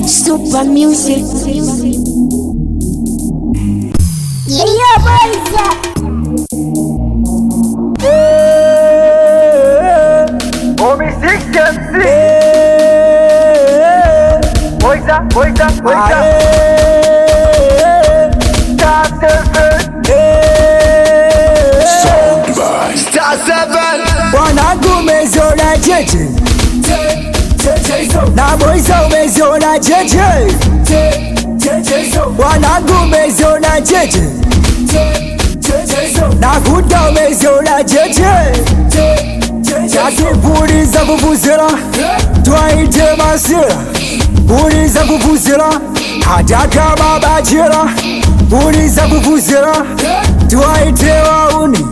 Super music. Yeah, boys. Homie 6MC. Boys up. Star 7. Star 7. Wanangu meziona jeje na boysa umeziona jeje, wanangu meziona jeje na kuta umeziona jeje. Puliza kuvuzela twaite masela, puliza kuvuzela hata kama bachela, puliza kuvuzela twaite wauni,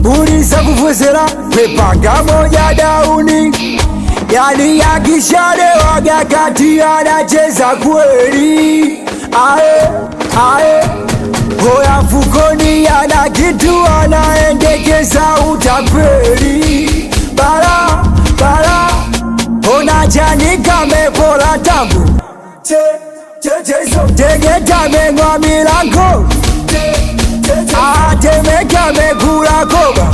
puliza kuvuzela pepanga moja dauni. Yani yakishalewaga kati anacheza kweli, ae hoya fukoni ana kitu anaendekeza utapeli. Bara ona jani kamepola tangu tegeta mengwa milango atemeka mekula koga,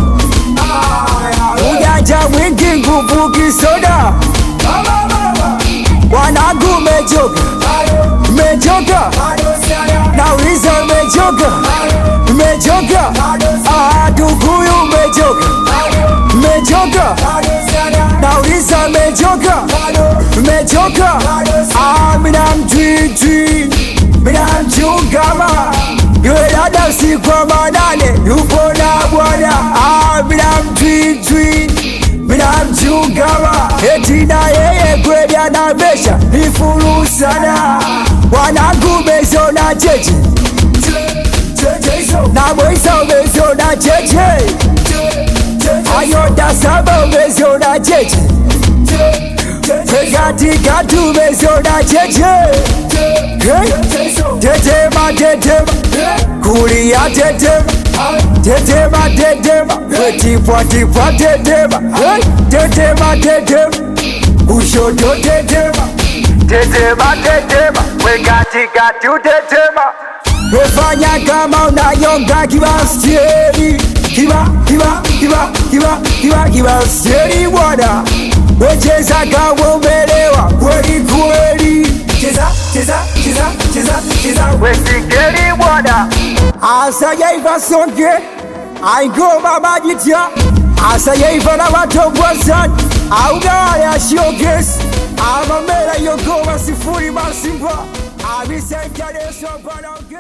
ujanja mwingi nguvu kisoda. Wanangu mechoka, nauliza mechoka, Tukuyu mechoka, nauliza mechoka, mina mtwitwi, mina mchungama, yule dada usiku wa manane yupo na bwana. Mina mtwitwi, mina mchungama, eti na yeye kweli anavesha ni furu sana. Wanangu meziona jeje na boysa umeziona jeje, ayota saba umeziona jeje, katikati umeziona jeje. Tetema kulia tetema tipwa tetema kushoto tetema Katikati utetema. Wefanya kama unayonga kibastieri, kibastieri bwana. Wecheza kama umelewa kweli, cheza Wesikeri bwana. asajaiva songe aingoma majitia, asajaiva na watongwazani augaya shiogesi amamela yogoma sifuri masimba abisenkadeso panaonge.